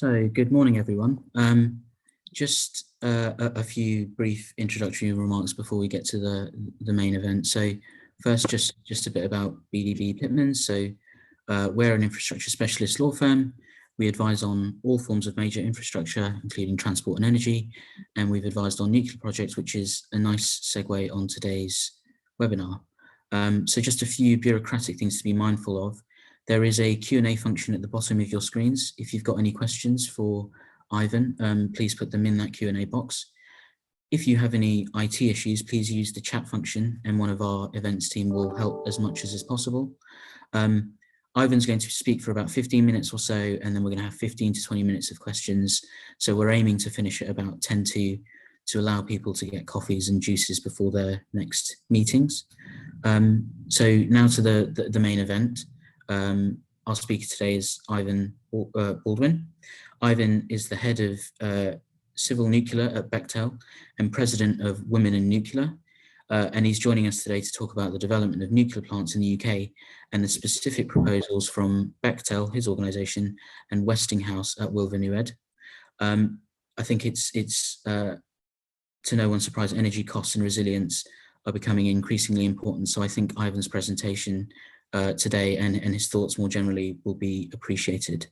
So, good morning, everyone. Just a few brief introductory remarks before we get to the main event. So, first, just a bit about BDB Pitman. So, we're an infrastructure specialist law firm. We advise on all forms of major infrastructure, including transport and energy, and we've advised on nuclear projects, which is a nice segue on today's webinar. So, just a few bureaucratic things to be mindful of. There is a Q&A function at the bottom of your screens. If you've got any questions for Ivan, please put them in that Q&A box. If you have any IT issues, please use the chat function and one of our events team will help as much as is possible. Ivan's going to speak for about 15 minutes or so, and then we're going to have 15 to 20 minutes of questions. So we're aiming to finish at about 10 to allow people to get coffees and juices before their next meetings. So now to the main event. Our speaker today is Ivan Baldwin. Ivan is the head of civil nuclear at Bechtel and president of Women in Nuclear. And he's joining us today to talk about the development of nuclear plants in the UK and the specific proposals from Bechtel, his organisation, and Westinghouse at Wylfa Newydd. I think it's to no one's surprise, energy costs and resilience are becoming increasingly important. So I think Ivan's presentation today and his thoughts more generally will be appreciated.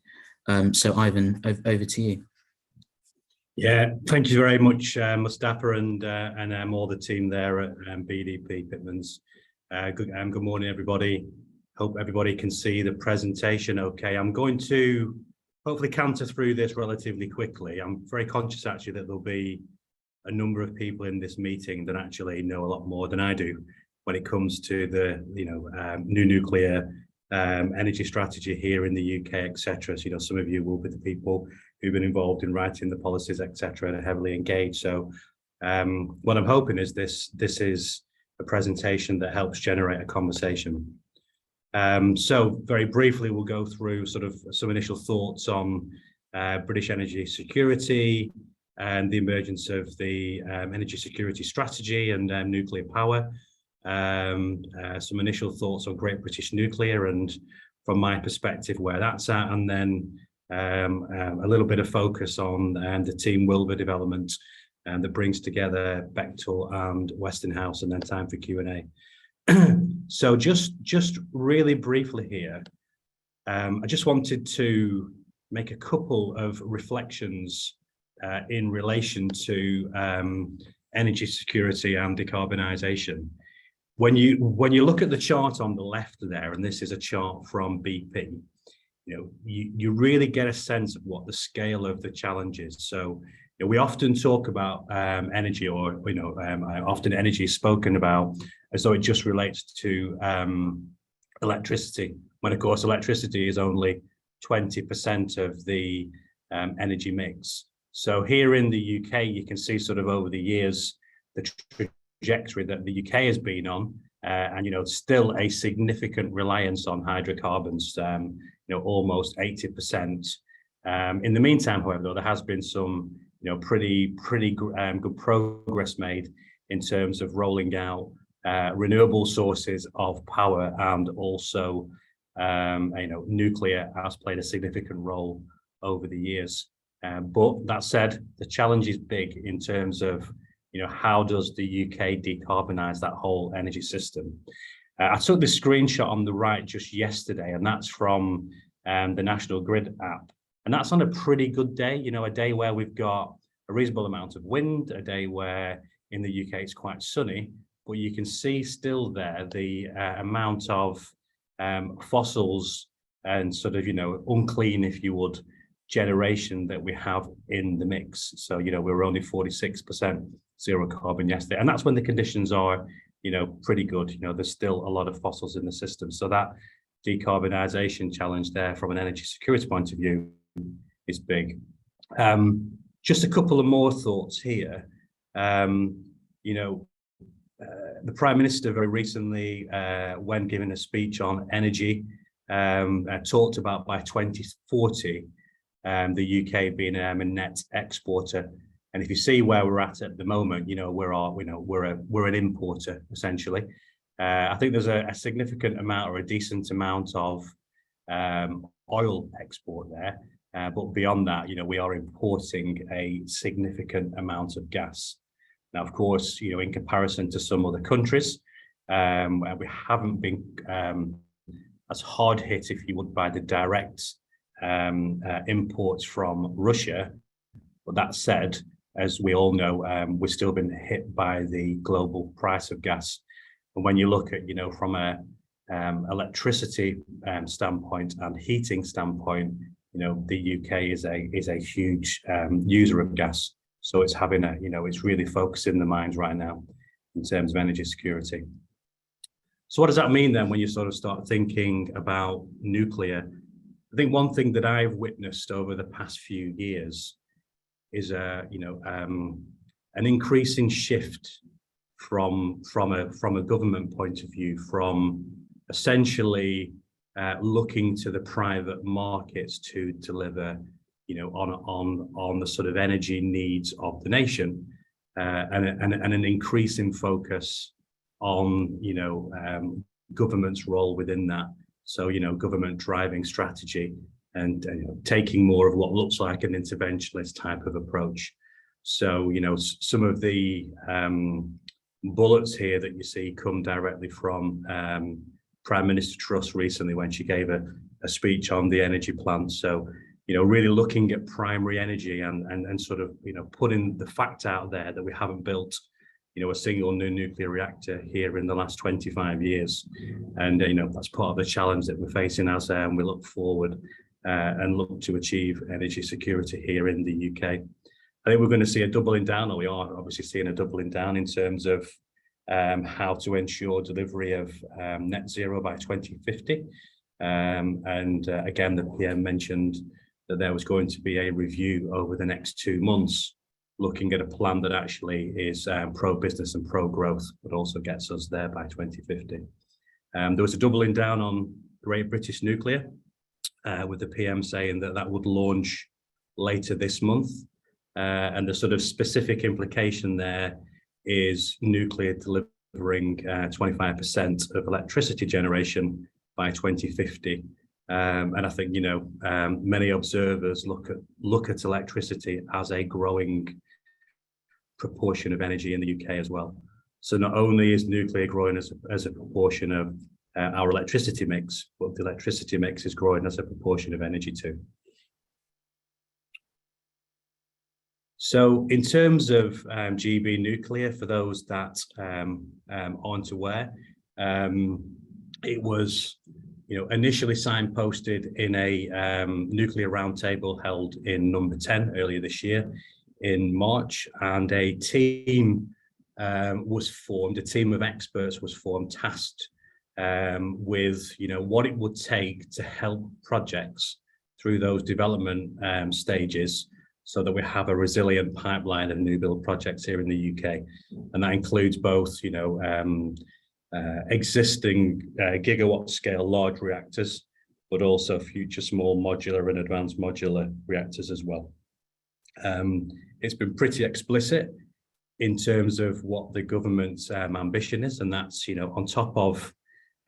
So Ivan, over to you. Yeah, thank you very much, Mustafa and all the team there at BDP Pitmans. Good morning, everybody. Hope everybody can see the presentation okay. I'm going to hopefully canter through this relatively quickly. I'm very conscious actually that there'll be a number of people in this meeting that actually know a lot more than I do when it comes to the new nuclear energy strategy here in the UK, etc. So some of you will be the people who've been involved in writing the policies, etc., and are heavily engaged. So what I'm hoping is this is a presentation that helps generate a conversation. So very briefly, we'll go through sort of some initial thoughts on British energy security and the emergence of the energy security strategy and nuclear power. Some initial thoughts on Great British Nuclear and from my perspective where that's at, and then a little bit of focus on the Team Wylfa development that brings together Bechtel and Westinghouse, and then time for Q&A. So just really briefly here, I just wanted to make a couple of reflections in relation to energy security and decarbonisation. When you look at the chart on the left there, and this is a chart from BP, you really get a sense of what the scale of the challenge is. So we often talk about energy, or often energy is spoken about as though it just relates to electricity, when of course electricity is only 20% of the energy mix. So here in the UK, you can see sort of over the years the trajectory that the UK has been on, and still a significant reliance on hydrocarbons, almost 80%. In the meantime, however, though, there has been some pretty good progress made in terms of rolling out renewable sources of power, and also nuclear has played a significant role over the years. But that said, the challenge is big in terms of how does the UK decarbonise that whole energy system? I took this screenshot on the right just yesterday, and that's from the National Grid app. And that's on a pretty good day, a day where we've got a reasonable amount of wind, a day where in the UK it's quite sunny, but you can see still there the amount of fossils and sort of, unclean, if you would, generation that we have in the mix. So, we were only 46% zero carbon yesterday. And that's when the conditions are, pretty good. There's still a lot of fossils in the system. So that decarbonisation challenge there from an energy security point of view is big. Just a couple of more thoughts here. The Prime Minister very recently, when giving a speech on energy, talked about by 2040, the UK being a net exporter. And if you see where we're at the moment, we're an importer essentially. I think there's a significant amount or a decent amount of oil export there. But beyond that, we are importing a significant amount of gas. Now, of course, in comparison to some other countries, we haven't been as hard hit, if you would, by the direct imports from Russia. But that said, as we all know, we've still been hit by the global price of gas. And when you look at, from a electricity standpoint and heating standpoint, the UK is a huge user of gas. So it's having it's really focusing the minds right now in terms of energy security. So what does that mean then when you sort of start thinking about nuclear? I think one thing that I've witnessed over the past few years is an increasing shift from a government point of view, from essentially looking to the private markets to deliver on the sort of energy needs of the nation, and an increasing focus on government's role within that. So government driving strategy and taking more of what looks like an interventionist type of approach. So some of the bullets here that you see come directly from Prime Minister Truss recently when she gave a speech on the energy plan. So really looking at primary energy and sort of putting the fact out there that we haven't built a single new nuclear reactor here in the last 25 years. And, that's part of the challenge that we're facing as we look forward and look to achieve energy security here in the UK. I think we're going to see a doubling down, or we are obviously seeing a doubling down in terms of how to ensure delivery of net zero by 2050. Again, the PM mentioned that there was going to be a review over the next 2 months, looking at a plan that actually is pro-business and pro-growth, but also gets us there by 2050. There was a doubling down on Great British Nuclear, with the PM saying that would launch later this month. And the sort of specific implication there is nuclear delivering 25% of electricity generation by 2050. And I think, many observers look at electricity as a growing proportion of energy in the UK as well. So not only is nuclear growing as a proportion of our electricity mix, but the electricity mix is growing as a proportion of energy too. So in terms of GB nuclear, for those that aren't aware, it was initially signposted in a nuclear roundtable held in number 10 earlier this year in March, and a team was formed, a team of experts was formed, tasked with what it would take to help projects through those development stages, so that we have a resilient pipeline of new build projects here in the UK. And that includes both existing gigawatt scale large reactors, but also future small modular and advanced modular reactors as well. It's been pretty explicit in terms of what the government's ambition is, and that's on top of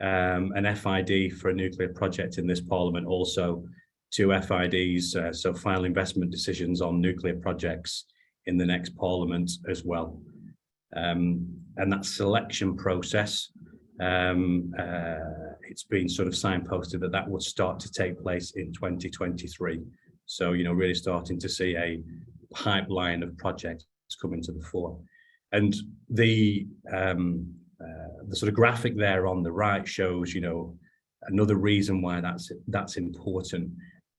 an FID for a nuclear project in this parliament, also 2 FIDs, so final investment decisions on nuclear projects in the next parliament as well. And that selection process, it's been sort of signposted that would start to take place in 2023. So, really starting to see a pipeline of projects coming to the fore. And the sort of graphic there on the right shows, another reason why that's important.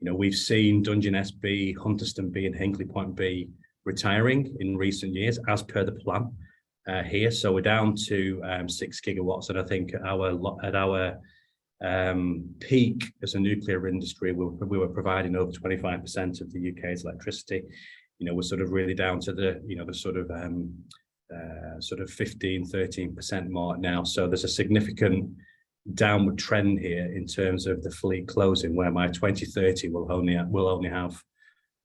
We've seen Dungeness B, Hunterston B, and Hinkley Point B retiring in recent years, as per the plan here. So we're down to 6 gigawatts, and I think at our peak as a nuclear industry, we were providing over 25% of the UK's electricity. We're sort of really down to the sort of 15-13% mark now. So there's a significant downward trend here in terms of the fleet closing, where by 2030 we'll only have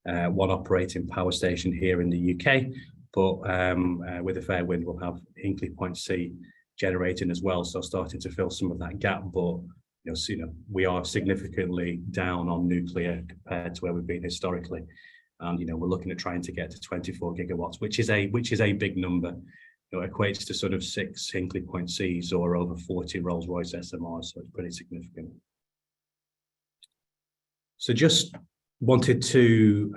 1 operating power station here in the UK, but with a fair wind we'll have Hinkley Point C generating as well, so starting to fill some of that gap. But we are significantly down on nuclear compared to where we've been historically. And, we're looking at trying to get to 24 gigawatts, which is a big number. It equates to sort of 6 Hinkley Point Cs or over 40 Rolls-Royce SMRs, so it's pretty significant. So just wanted to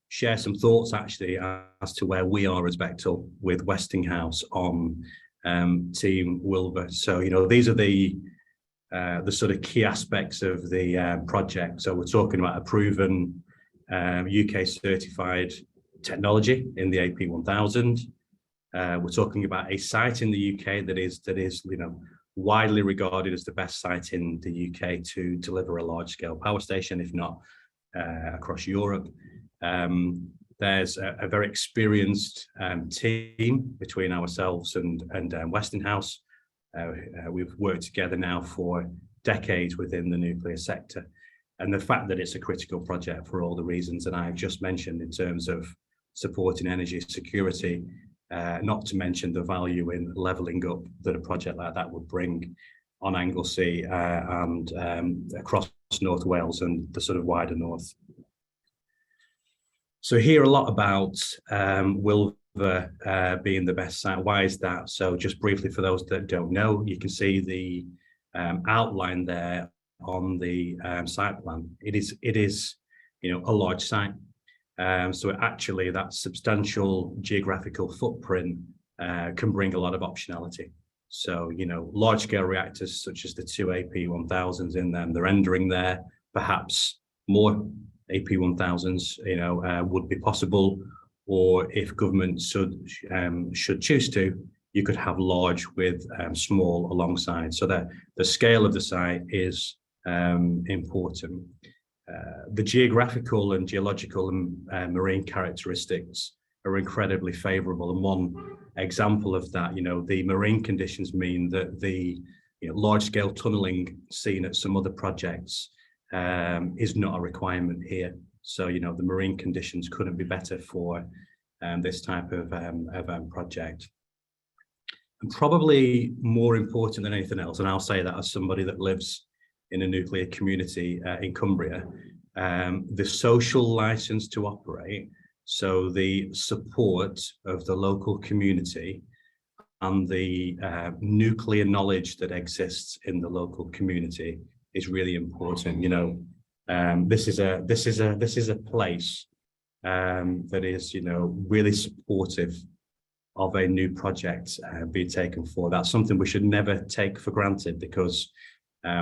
share some thoughts actually as to where we are as Bechtel with Westinghouse on Team Wylfa. So, these are the sort of key aspects of the project. So we're talking about a proven UK certified technology in the AP1000. We're talking about a site in the UK that is widely regarded as the best site in the UK to deliver a large-scale power station, if not across Europe. There's a very experienced team between ourselves and Westinghouse. We've worked together now for decades within the nuclear sector. And the fact that it's a critical project for all the reasons that I've just mentioned in terms of supporting energy security, not to mention the value in levelling up that a project like that would bring on Anglesey and across North Wales and the sort of wider north. So hear a lot about Wylfa being the best site. Why is that? So just briefly for those that don't know, you can see the outline there on the site plan. It is a large site. So actually that substantial geographical footprint can bring a lot of optionality. So, large scale reactors such as the 2 AP1000s in them, they're rendering there, perhaps more AP1000s, would be possible, or if government should choose to, you could have large with small alongside, so that the scale of the site is important. The geographical and geological and marine characteristics are incredibly favorable. And one example of that, the marine conditions mean that the large-scale tunneling seen at some other projects is not a requirement here. So, the marine conditions couldn't be better for this type of project. And probably more important than anything else, and I'll say that as somebody that lives in a nuclear community in Cumbria, the social license to operate, so the support of the local community and the nuclear knowledge that exists in the local community is really important. This is a place that is really supportive of a new project being taken forward. That's something we should never take for granted, because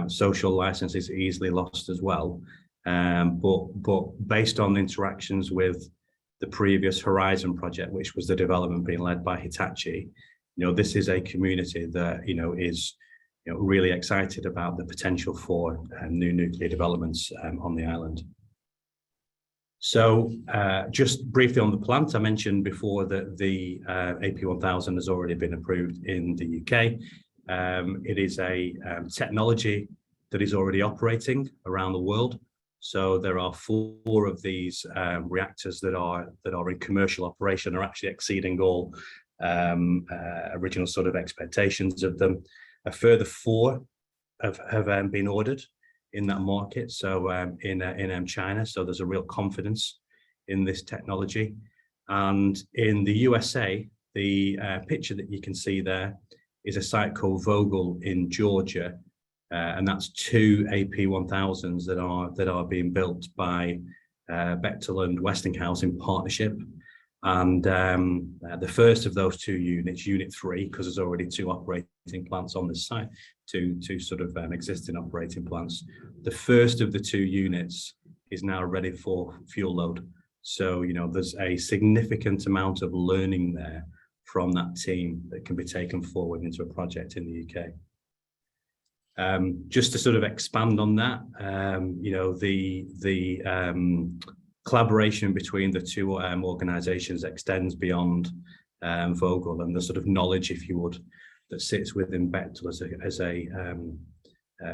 social license is easily lost as well. But based on interactions with the previous Horizon project, which was the development being led by Hitachi, this is a community that is really excited about the potential for new nuclear developments on the island. So just briefly on the plant, I mentioned before that the AP1000 has already been approved in the UK. It is a technology that is already operating around the world. So there are 4 of these reactors that are in commercial operation, are actually exceeding all original sort of expectations of them. A further 4 have been ordered in that market, so in China. So there's a real confidence in this technology. And in the USA, the picture that you can see there is a site called Vogel in Georgia, and that's 2 AP1000s that are being built by Bechtel and Westinghouse in partnership. And the first of those 2 units, Unit 3, because there's already 2 operating plants on this site, two sort of existing operating plants. The first of the 2 units is now ready for fuel load. So there's a significant amount of learning there from that team that can be taken forward into a project in the UK. Just to sort of expand on that, the collaboration between the 2 organisations extends beyond Vogel, and the sort of knowledge, if you would, that sits within Bechtel as a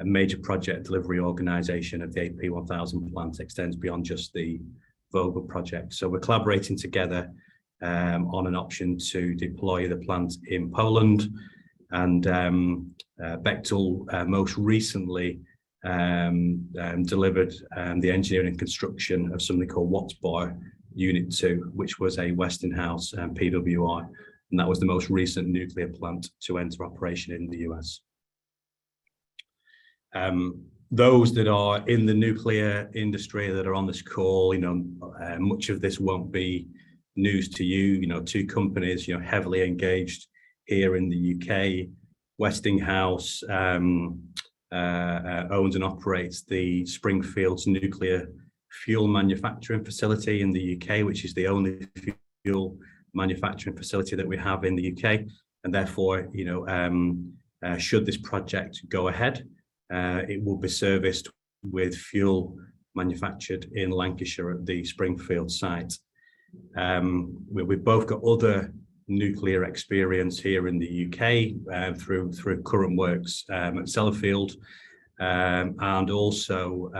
major project delivery organisation of the AP1000 plant extends beyond just the Vogel project. So we're collaborating together on an option to deploy the plant in Poland, and Bechtel most recently delivered the engineering and construction of something called Wattsbar Unit 2, which was a Westinghouse PWI, and that was the most recent nuclear plant to enter operation in the US. Those that are in the nuclear industry that are on this call, much of this won't be news to you. Two companies, heavily engaged here in the UK. Westinghouse owns and operates the Springfields nuclear fuel manufacturing facility in the UK, which is the only fuel manufacturing facility that we have in the UK. And therefore, should this project go ahead, it will be serviced with fuel manufactured in Lancashire at the Springfield site. We've both got other nuclear experience here in the UK through current works at Sellafield, and also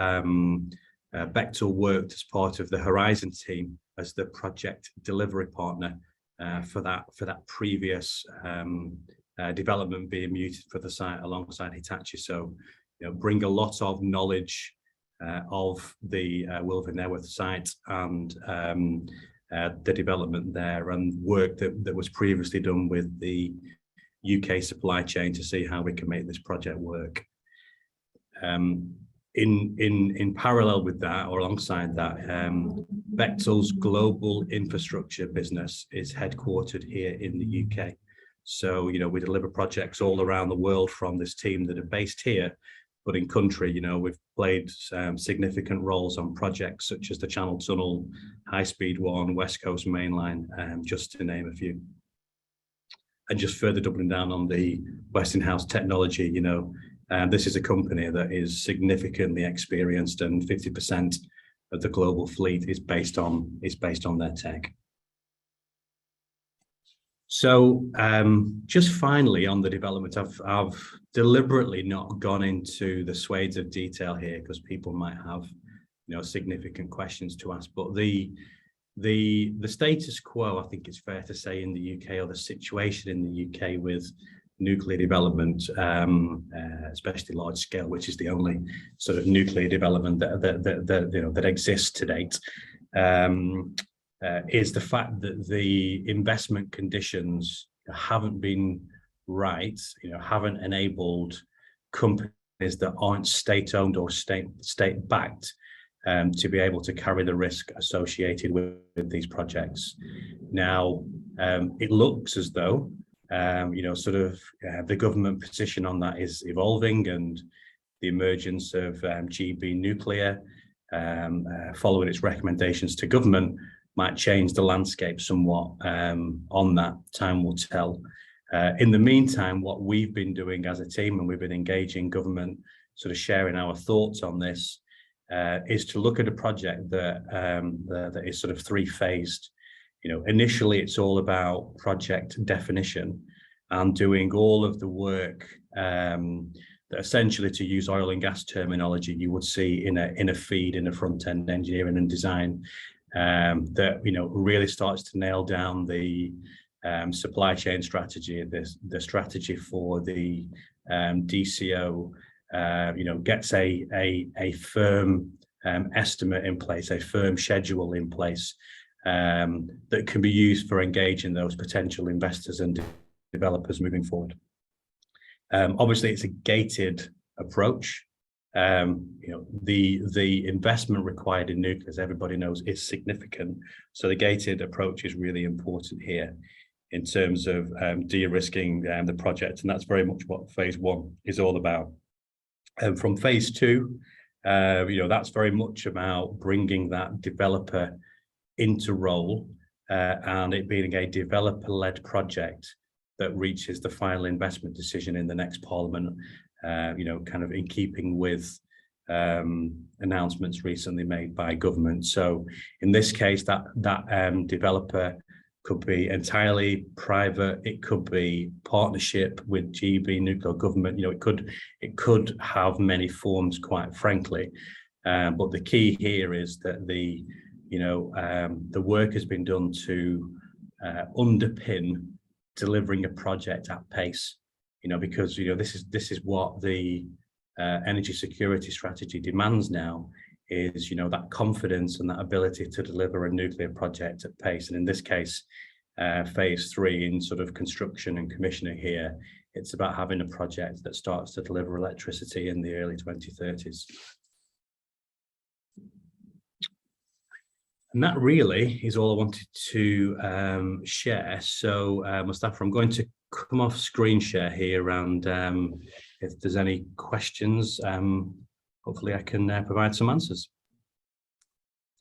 Bechtel worked as part of the Horizon team as the project delivery partner for that previous development being muted for the site alongside Hitachi. So, bring a lot of knowledge of the Wylfa Newydd site and the development there, and work that was previously done with the UK supply chain to see how we can make this project work. In parallel with that, or alongside that, Bechtel's global infrastructure business is headquartered here in the UK. So, we deliver projects all around the world from this team that are based here, but in country, we've played significant roles on projects such as the Channel Tunnel, High Speed 1, West Coast Main Line, just to name a few. And just further doubling down on the Westinghouse technology, this is a company that is significantly experienced, and 50% of the global fleet is based on their tech. So just finally on the development, I've deliberately not gone into the swathes of detail here because people might have significant questions to ask. But the status quo, I think it's fair to say, in the UK, or the situation in the UK with nuclear development, especially large scale, which is the only sort of nuclear development that exists to date, is the fact that the investment conditions haven't been right, haven't enabled companies that aren't state-owned or state-backed to be able to carry the risk associated with these projects. Now, it looks as though the government position on that is evolving, and the emergence of GB Nuclear, following its recommendations to government, might change the landscape somewhat. On that, time will tell. In the meantime, what we've been doing as a team, and we've been engaging government, sort of sharing our thoughts on this, is to look at a project that is sort of three-phased. Initially, it's all about project definition and doing all of the work that, essentially, to use oil and gas terminology, you would see in a FEED, in a front-end engineering and design, that really starts to nail down the supply chain strategy, the strategy for the DCO, gets a firm estimate in place, a firm schedule in place, that can be used for engaging those potential investors and developers moving forward. Obviously, it's a gated approach. The investment required in nuclear, as everybody knows, is significant. So the gated approach is really important here in terms of de-risking the project, and that's very much what phase one is all about. And from phase two, that's very much about bringing that developer into role, and it being a developer-led project that reaches the final investment decision in the next Parliament, kind of in keeping with announcements recently made by government. So in this case, that developer could be entirely private. It could be partnership with GB Nuclear government. It could have many forms, quite frankly. But the key here is that the work has been done to underpin delivering a project at pace. because this is what the energy security strategy demands now, is that confidence and that ability to deliver a nuclear project at pace. And in this case, phase 3 in sort of construction and commissioning here, it's about having a project that starts to deliver electricity in the early 2030s. And that really is all I wanted to share. So Mustafa, I'm going to come off screen share here, and if there's any questions, hopefully I can provide some answers.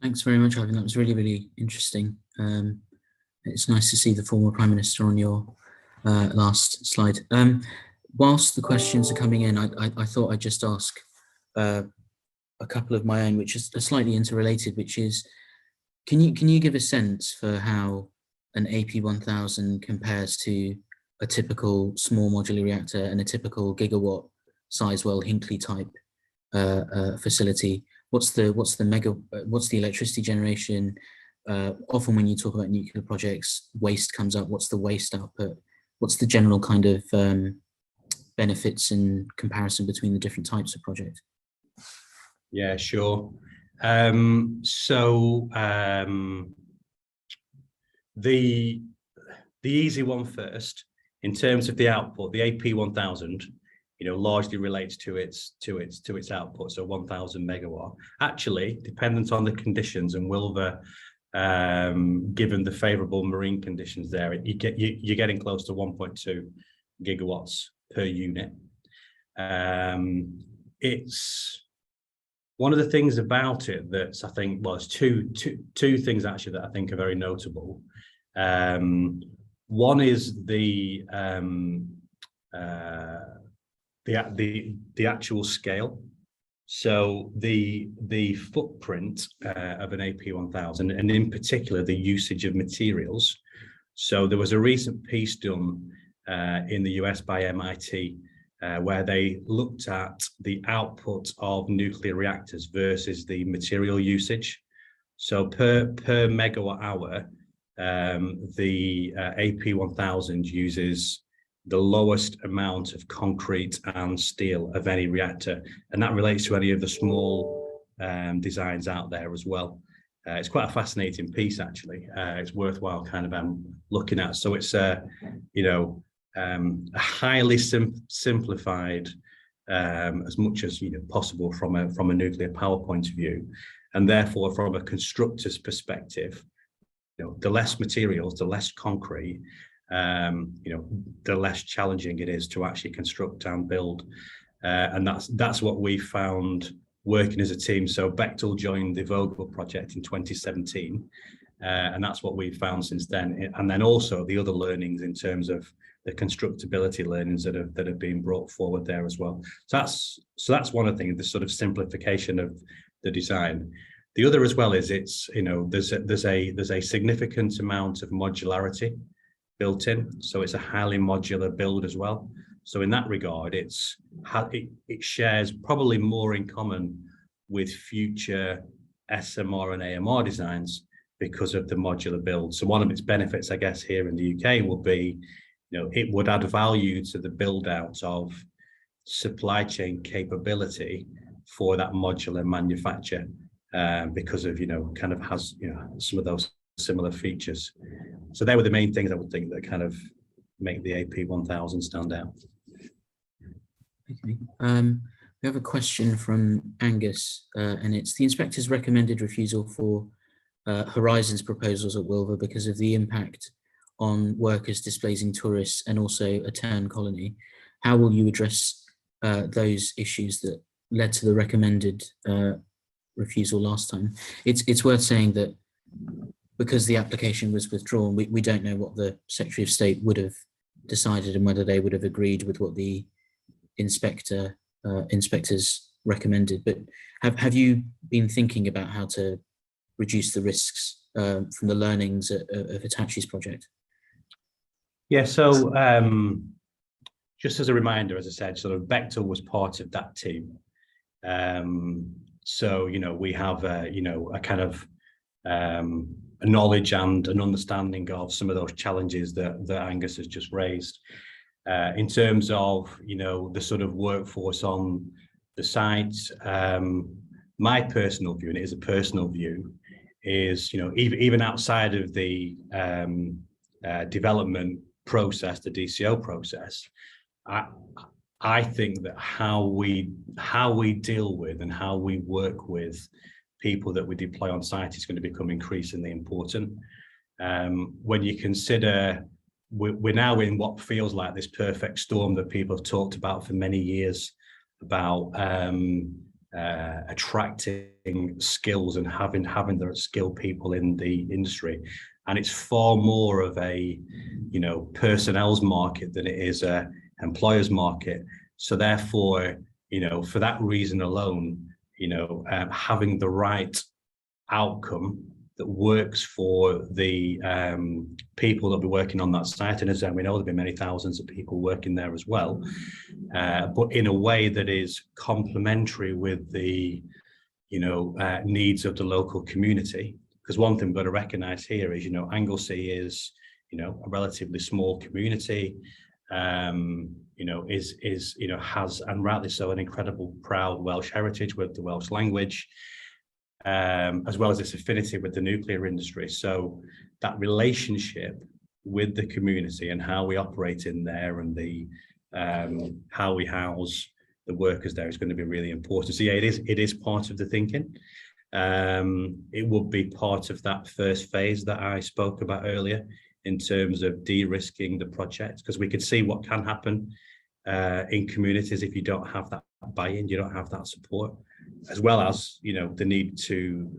Thanks very much, Ivan. That was really, really interesting. It's nice to see the former Prime Minister on your last slide. Whilst the questions are coming in, I thought I'd just ask a couple of my own, which is slightly interrelated, which is, can you give a sense for how an AP1000 compares to a typical small modular reactor and a typical gigawatt Sizewell Hinkley type facility? What's the electricity generation? Often when you talk about nuclear projects, waste comes up. What's the waste output? What's the general kind of benefits and comparison between the different types of projects? Yeah, sure. The easy one first, in terms of the output, the AP1000, largely relates to its output, so 1,000 megawatt. Actually, dependent on the conditions, and Wylfa, given the favourable marine conditions there, you're getting close to 1.2 gigawatts per unit. It's one of the things about it that's, I think, well, it's two things actually that I think are very notable. One is the actual scale. So the footprint of an AP1000, and in particular the usage of materials. So there was a recent piece done in the US by MIT where they looked at the output of nuclear reactors versus the material usage. So per megawatt hour, the AP1000 uses the lowest amount of concrete and steel of any reactor, and that relates to any of the small designs out there as well. It's quite a fascinating piece, actually. It's worthwhile kind of looking at. So it's a highly simplified, as much as possible from a nuclear power point of view, and therefore from a constructor's perspective, the less materials, the less concrete, the less challenging it is to actually construct and build, and that's what we found working as a team. So Bechtel joined the Vogel project in 2017, and that's what we've found since then. And then also the other learnings in terms of the constructability learnings that have been brought forward there as well. So that's one of the things, the sort of simplification of the design. The other as well is there's a significant amount of modularity built in, so it's a highly modular build as well. So in that regard, it shares probably more in common with future SMR and AMR designs because of the modular build. So one of its benefits, I guess, here in the UK would be, it would add value to the build out of supply chain capability for that modular manufacture, because of kind of has some of those similar features. So they were the main things I would think that kind of make the AP1000 stand out. Okay. We have a question from Angus, and it's: the inspectors recommended refusal for Horizon's proposals at Wylfa because of the impact on workers displacing tourists and also a Tern colony. How will you address those issues that led to the recommended refusal last time? It's worth saying that because the application was withdrawn, we don't know what the Secretary of State would have decided and whether they would have agreed with what the inspectors recommended. But have you been thinking about how to reduce the risks from the learnings of Hitachi's project? Yeah, so just as a reminder, as I said, sort of Bechtel was part of that team. So, we have a kind of a knowledge and an understanding of some of those challenges that Angus has just raised. In terms of, the sort of workforce on the site, my personal view, and it is a personal view, is, even outside of the development process, the DCO process, I think that how we deal with and how we work with people that we deploy on site is going to become increasingly important. When you consider we're now in what feels like this perfect storm that people have talked about for many years, about attracting skills and having the skilled people in the industry, and it's far more of a personnel's market than it is a employer's market. So therefore, for that reason alone, having the right outcome that works for the people that be working on that site, and as we know, there'll be many thousands of people working there as well, but in a way that is complementary with the needs of the local community. Because one thing we've got to recognize here is, Anglesey is a relatively small community, has, and rightly so, an incredible proud Welsh heritage with the Welsh language, as well as its affinity with the nuclear industry. So that relationship with the community and how we operate in there, and the how we house the workers there, is going to be really important. So yeah, it is part of the thinking. It would be part of that first phase that I spoke about earlier, in terms of de-risking the project, because we could see what can happen in communities if you don't have that buy-in, you don't have that support, as well as the need to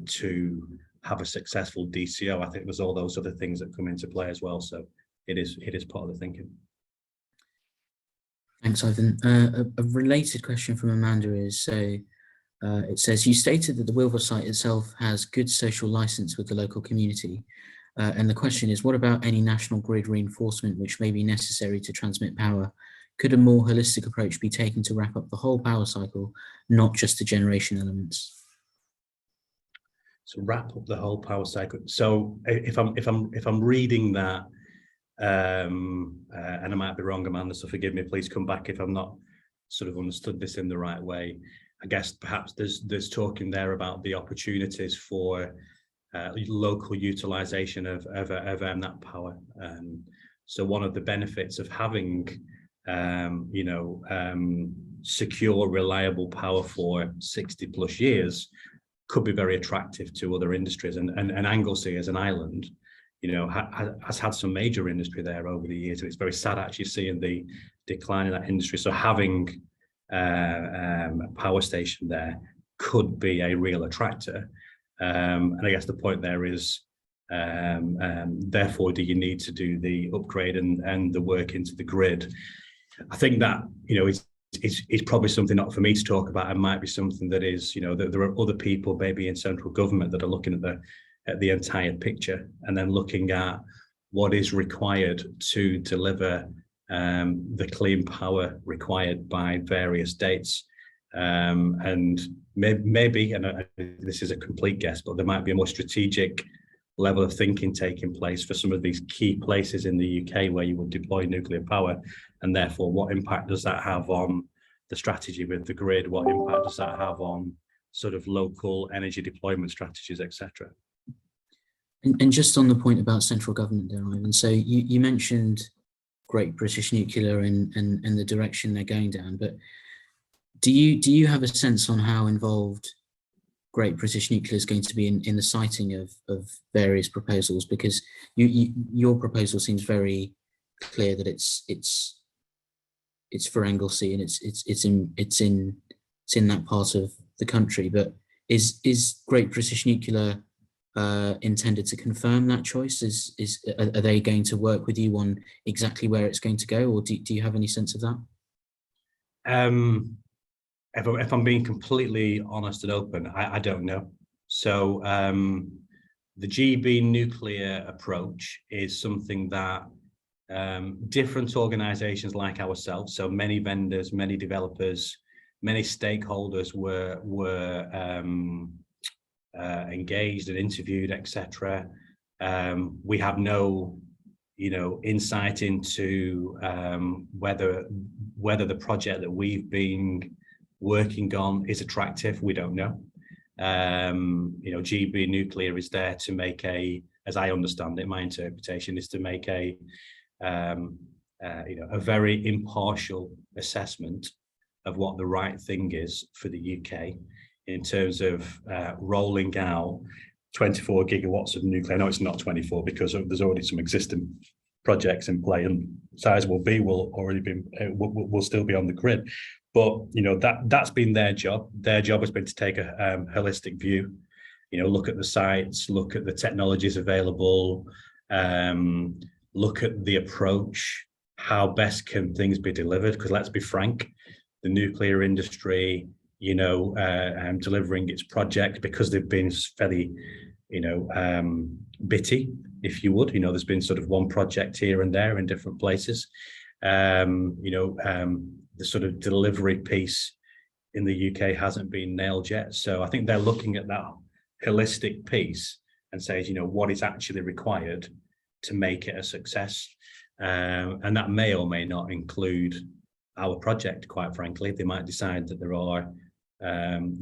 have a successful DCO. I think there's all those other things that come into play as well. So it is part of the thinking. Thanks, Ivan. A related question from Amanda is, it says, you stated that the Wylfa site itself has good social license with the local community. And the question is, what about any national grid reinforcement which may be necessary to transmit power? Could a more holistic approach be taken to wrap up the whole power cycle, not just the generation elements? So wrap up the whole power cycle. So if I'm reading that, and I might be wrong, Amanda, so forgive me, please come back if I'm not sort of understood this in the right way. I guess perhaps there's talking there about the opportunities for local utilization of that power. So one of the benefits of having secure, reliable power for 60 plus years could be very attractive to other industries. And Anglesey as an island, has had some major industry there over the years, and it's very sad actually seeing the decline in that industry. So having a power station there could be a real attractor. And I guess the point there is, therefore, do you need to do the upgrade and the work into the grid? I think that, it's probably something not for me to talk about. It might be something that is, that there are other people maybe in central government that are looking at the entire picture, and then looking at what is required to deliver the clean power required by various dates. And maybe, and this is a complete guess, but there might be a more strategic level of thinking taking place for some of these key places in the UK where you would deploy nuclear power, and therefore what impact does that have on the strategy with the grid? What impact does that have on sort of local energy deployment strategies, etc.? And just on the point about central government there, Ivan, so you mentioned Great British Nuclear and the direction they're going down, but do you have a sense on how involved Great British Nuclear is going to be in the siting of various proposals? Because your proposal seems very clear that it's for Anglesey, and it's in that part of the country. But is Great British Nuclear intended to confirm that choice? Are they going to work with you on exactly where it's going to go, or do you have any sense of that? If I'm being completely honest and open, I don't know. So the GB nuclear approach is something that different organizations like ourselves, so many vendors, many developers, many stakeholders were engaged and interviewed, etc. We have no insight into whether the project that we've been working on is attractive. We don't know. GB Nuclear is there to make as I understand it, my interpretation is to make a very impartial assessment of what the right thing is for the UK in terms of rolling out 24 gigawatts of nuclear. No, it's not 24 because there's already some existing projects in play, and Sizewell B will still be on the grid. But that's been their job. Their job has been to take a holistic view. Look at the sites, look at the technologies available, look at the approach. How best can things be delivered? Because let's be frank, the nuclear industry, delivering its project, because they've been fairly, bitty, if you would. There's been sort of one project here and there in different places. The sort of delivery piece in the UK hasn't been nailed yet. So I think they're looking at that holistic piece and says, what is actually required to make it a success. And that may or may not include our project, quite frankly. They might decide that there are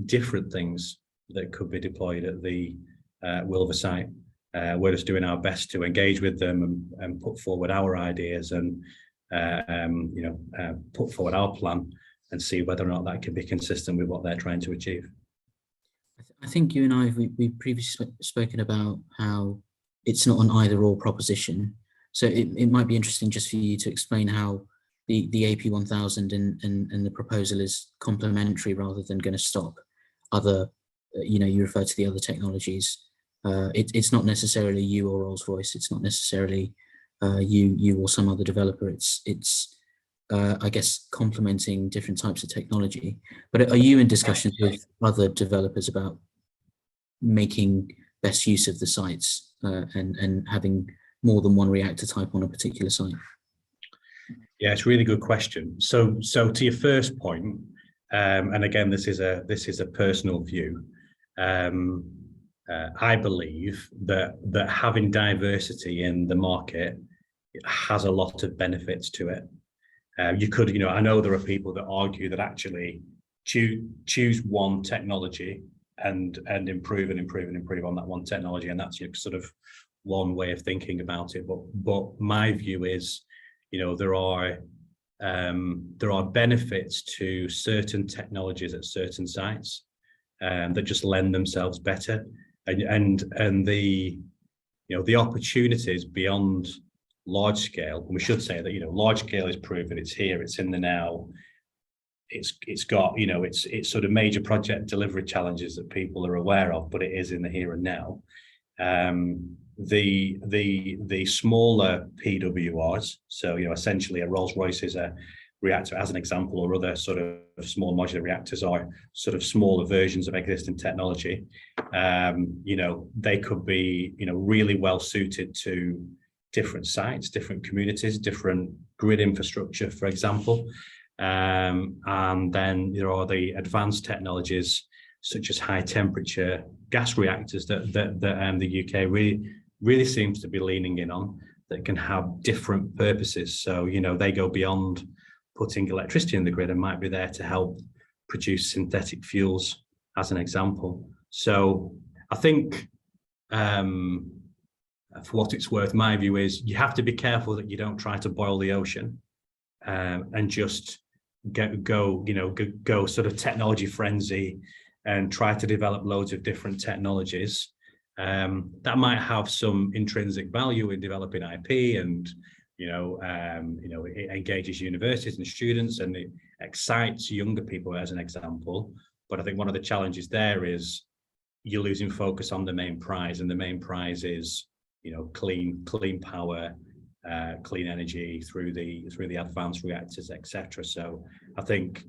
different things that could be deployed at the Wylfa site. We're just doing our best to engage with them and put forward our ideas and put forward our plan and see whether or not that can be consistent with what they're trying to achieve. I think you and I, we've previously spoken about how it's not an either or proposition. So it might be interesting just for you to explain how the AP1000 and the proposal is complementary rather than going to stop other, you refer to the other technologies. It's not necessarily you or Rolls-Royce. It's not necessarily you or some other developer. It's I guess complementing different types of technology. But are you in discussions with other developers about making best use of the sites and having more than one reactor type on a particular site? Yeah, it's a really good question. So to your first point, and again, this is a personal view. I believe that having diversity in the market has a lot of benefits to it. You could, I know there are people that argue that actually choose one technology and improve on that one technology, and that's your sort of one way of thinking about it. But my view is, there are benefits to certain technologies at certain sites that just lend themselves better, and the opportunities beyond large scale. And we should say that large scale is proven, it's here, it's in the now. It's got it's sort of major project delivery challenges that people are aware of, but it is in the here and now. The smaller PWRs, so essentially a Rolls-Royce is a reactor as an example, or other sort of small modular reactors are sort of smaller versions of existing technology. They could be really well suited to different sites, different communities, different grid infrastructure, for example. And then there are the advanced technologies such as high temperature gas reactors that the UK really seems to be leaning in on, that can have different purposes. So they go beyond putting electricity in the grid and might be there to help produce synthetic fuels, as an example. So I think for what it's worth, my view is you have to be careful that you don't try to boil the ocean and just go sort of technology frenzy and try to develop loads of different technologies. That might have some intrinsic value in developing IP, and it engages universities and students, and it excites younger people, as an example. But I think one of the challenges there is you're losing focus on the main prize, and the main prize is clean power, clean energy through the advanced reactors, etc. So I think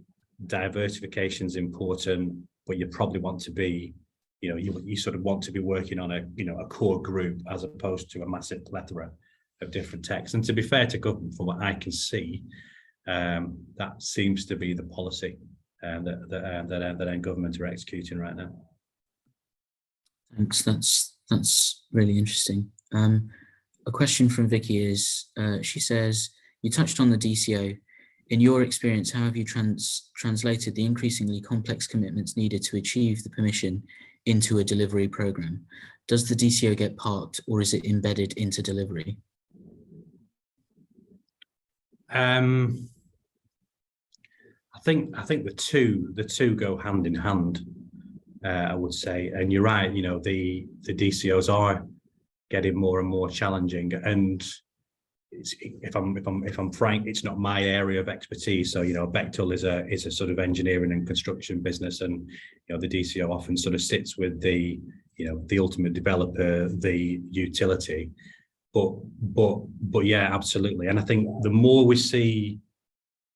diversification is important, but you probably want to be, you sort of want to be working on a core group as opposed to a massive plethora of different techs. And to be fair to government, from what I can see, that seems to be the policy that government are executing right now. Thanks. That's really interesting. a question from Vicky is, she says, you touched on the DCO. In your experience, how have you translated the increasingly complex commitments needed to achieve the permission into a delivery program? Does the DCO get parked, or is it embedded into delivery? I think the two go hand in hand. I would say, and you're right. You know, the DCOs are getting more and more challenging, and if I'm frank, it's not my area of expertise. So, you know, Bechtel is a sort of engineering and construction business, and you know, the DCO often sort of sits with the, you know, the ultimate developer, the utility. But yeah, absolutely. And I think the more we see,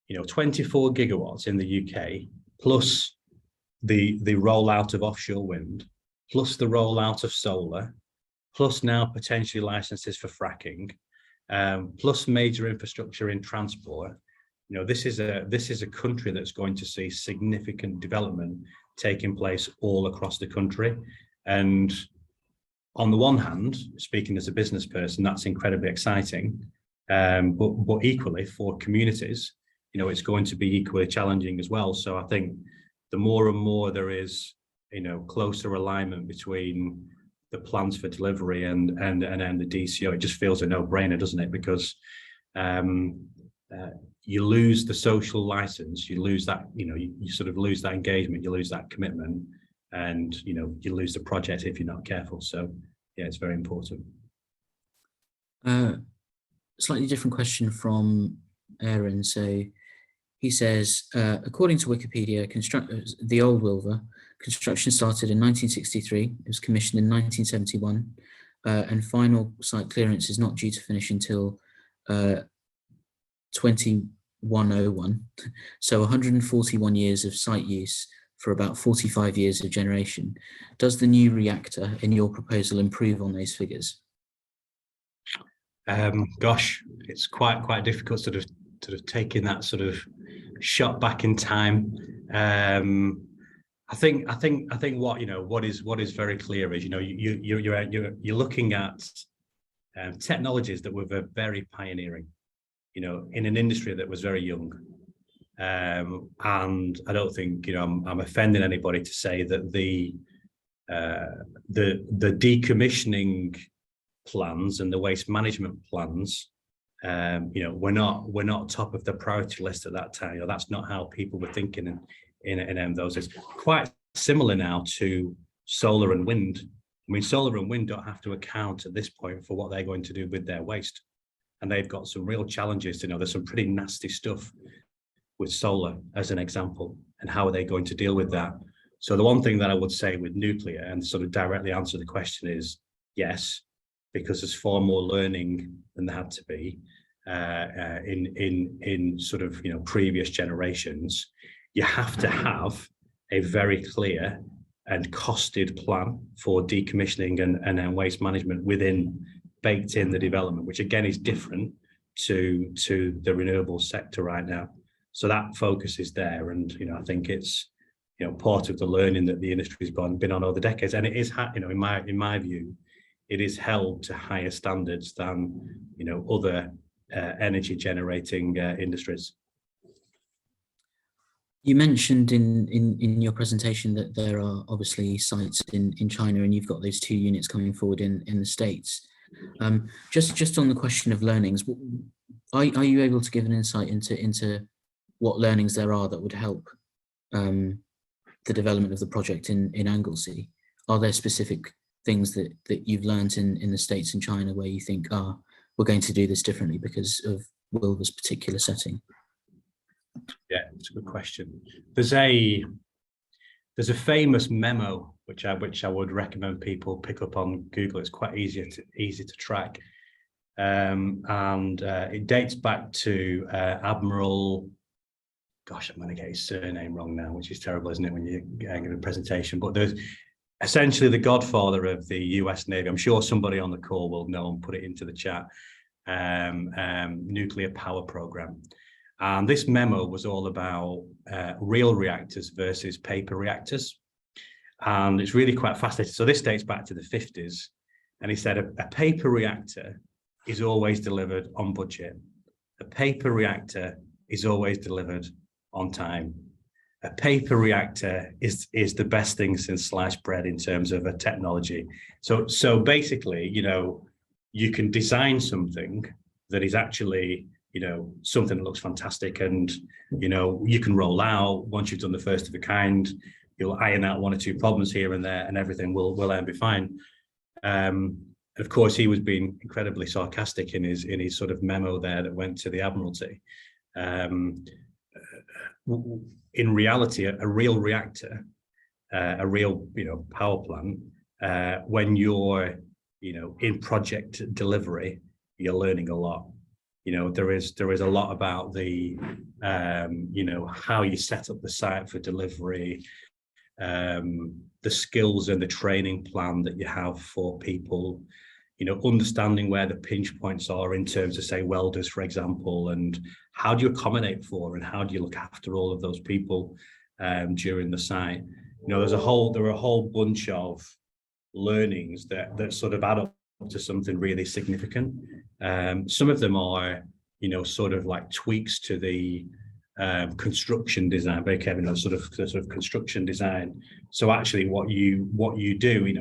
you know, 24 gigawatts in the UK, plus the rollout of offshore wind, plus the rollout of solar, plus now potentially licenses for fracking, plus major infrastructure in transport. You know, this is a country that's going to see significant development taking place all across the country. And on the one hand, speaking as a business person, that's incredibly exciting. But equally for communities, you know, it's going to be equally challenging as well. So I think the more and more there is, you know, closer alignment between the plans for delivery and the DCO, it just feels a no-brainer, doesn't it? Because you lose the social license, you lose that, you know, you sort of lose that engagement, you lose that commitment, and you know, you lose the project if you're not careful. So yeah, it's very important. Slightly different question from Aaron. So he says, according to Wikipedia, the old Wylfa construction started in 1963. It was commissioned in 1971, and final site clearance is not due to finish until 2101. So 141 years of site use for about 45 years of generation. Does the new reactor in your proposal improve on those figures? Gosh, it's quite difficult sort of taking that sort of shot back in time. I think what, you know, what is very clear is, you know, you're looking at technologies that were very pioneering, you know, in an industry that was very young. And I don't think, you know, I'm offending anybody to say that the decommissioning plans and the waste management plans, you know, we're not top of the priority list at that time. You know, that's not how people were thinking in those days. Quite similar now to solar and wind. I mean, solar and wind don't have to account at this point for what they're going to do with their waste, and they've got some real challenges. You know, there's some pretty nasty stuff with solar, as an example, and how are they going to deal with that? So the one thing that I would say with nuclear, and sort of directly answer the question, is yes, because there's far more learning than there had to be in sort of, you know, previous generations. You have to have a very clear and costed plan for decommissioning and waste management baked in the development, which again is different to the renewable sector right now. So that focus is there, and you know, I think it's, you know, part of the learning that the industry's been on over decades, and it is, you know, in my view, it is held to higher standards than, you know, other energy generating industries. You mentioned in your presentation that there are obviously sites in China, and you've got those 2 units coming forward in the States. Just on the question of learnings, are you able to give an insight into what learnings there are that would help the development of the project in Anglesey? Are there specific things that you've learned in the States and China where you think, we're going to do this differently because of Wylfa's particular setting? Yeah, it's a good question. There's a famous memo which I would recommend people pick up on Google. It's quite easy to track, and it dates back to Admiral. Gosh, I'm going to get his surname wrong now, which is terrible, isn't it, when you're giving a presentation? But there's essentially the godfather of the US Navy. I'm sure somebody on the call will know and put it into the chat. Nuclear power program. And this memo was all about real reactors versus paper reactors. And it's really quite fascinating. So this dates back to the 50s. And he said a paper reactor is always delivered on budget. A paper reactor is always delivered on time. A paper reactor is the best thing since sliced bread in terms of a technology. So basically, you can design something that is actually, something that looks fantastic, and you can roll out once you've done the first of a kind. You'll iron out one or two problems here and there, and everything will be fine. Of course, he was being incredibly sarcastic in his sort of memo there that went to the Admiralty. In reality, a real reactor, a real power plant, when you're in project delivery, you're learning a lot. There is a lot about the how you set up the site for delivery, the skills and the training plan that you have for people, understanding where the pinch points are in terms of, say, welders, for example, and how do you accommodate for and how do you look after all of those people during the site. There are a whole bunch of learnings that sort of add up to something really significant. Some of them are sort of like tweaks to the construction design, very Kevin, sort of construction design. So actually what you do,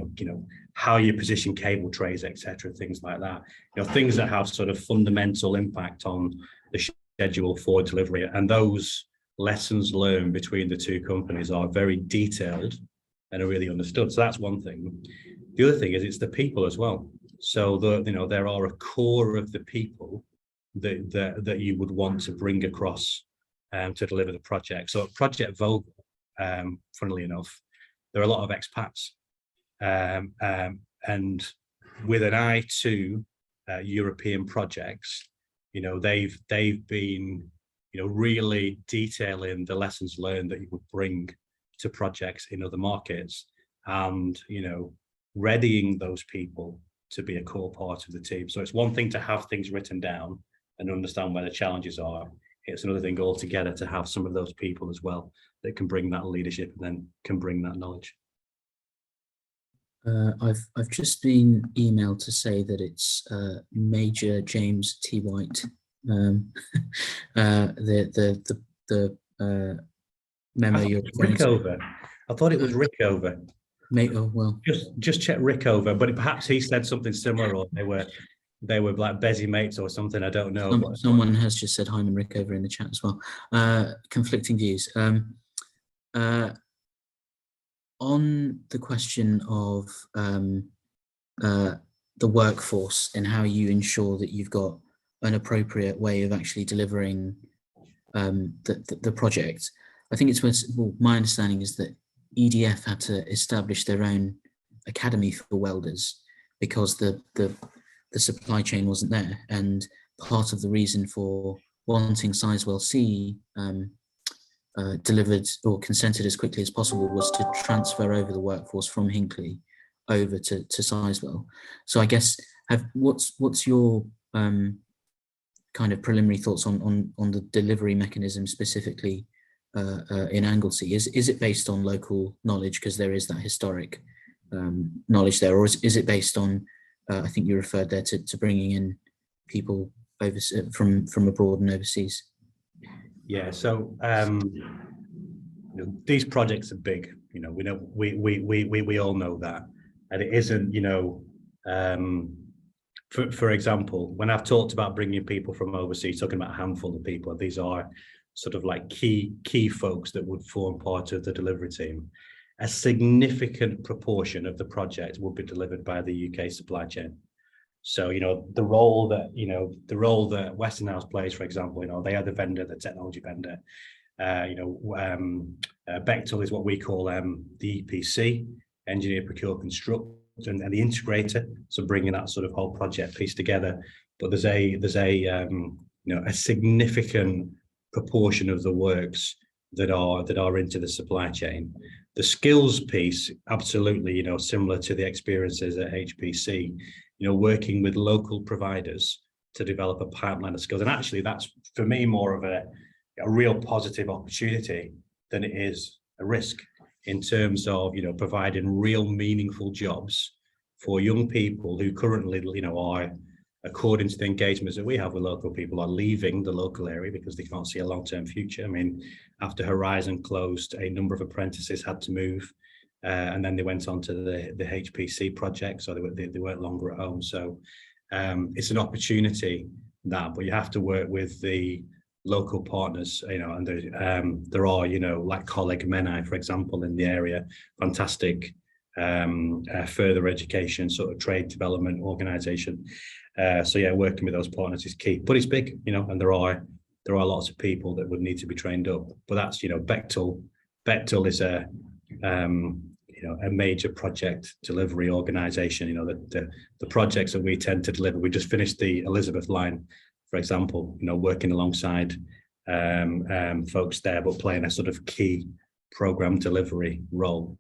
how you position cable trays, etc., things like that, things that have sort of fundamental impact on the schedule for delivery. And those lessons learned between the two companies are very detailed and are really understood. So that's one thing. The other thing is it's the people as well. So there are a core of the people that you would want to bring across to deliver the project. So at Project Vogel, funnily enough, there are a lot of expats, and with an eye to European projects, they've been really detailing the lessons learned that you would bring to projects in other markets, and readying those people to be a core part of the team. So it's one thing to have things written down and understand where the challenges are. It's another thing altogether to have some of those people as well that can bring that leadership and then can bring that knowledge. I've just been emailed to say that it's Major James T. White. The memo you're referring to. Rickover. I thought it was Rickover. Oh well. Just check Rickover, but perhaps he said something similar, or they were like Bezzy mates or something. I don't know. Someone has just said Hyman Rickover in the chat as well. Conflicting views. On the question of the workforce and how you ensure that you've got an appropriate way of actually delivering the project, I think my understanding is that EDF had to establish their own academy for welders because the supply chain wasn't there, and part of the reason for wanting Sizewell C delivered or consented as quickly as possible was to transfer over the workforce from Hinckley over to Sizewell. So I guess what's your kind of preliminary thoughts on the delivery mechanism specifically in Anglesey? Is it based on local knowledge because there is that historic knowledge there, or is it based on I think you referred there to bringing in people from abroad and overseas? Yeah, so these projects are big. We all know that, and it isn't. For example, when I've talked about bringing people from overseas, talking about a handful of people, these are sort of like key folks that would form part of the delivery team. A significant proportion of the project will be delivered by the UK supply chain. So, the role that Westinghouse plays, for example, they are the vendor, the technology vendor. Bechtel is what we call the EPC, engineer, procure, construct, and the integrator. So bringing that sort of whole project piece together. But there's a significant proportion of the works that are into the supply chain. The skills piece, absolutely, similar to the experiences at HPC, working with local providers to develop a pipeline of skills. And actually, that's for me more of a real positive opportunity than it is a risk in terms of providing real meaningful jobs for young people who currently are according to the engagements that we have with local people, are leaving the local area because they can't see a long-term future. I mean, after Horizon closed, a number of apprentices had to move, and then they went on to the HPC project, so they weren't longer at home. So it's an opportunity that, but you have to work with the local partners, you know, and there are, you know, like Colleague Menai, for example, in the area, fantastic further education sort of trade development organization. So yeah, working with those partners is key, but it's big, you know, and there are lots of people that would need to be trained up. But that's, you know, Bechtel is a you know, a major project delivery organization. You know, the projects that we tend to deliver, we just finished the Elizabeth line, for example, you know, working alongside folks there, but playing a sort of key program delivery role.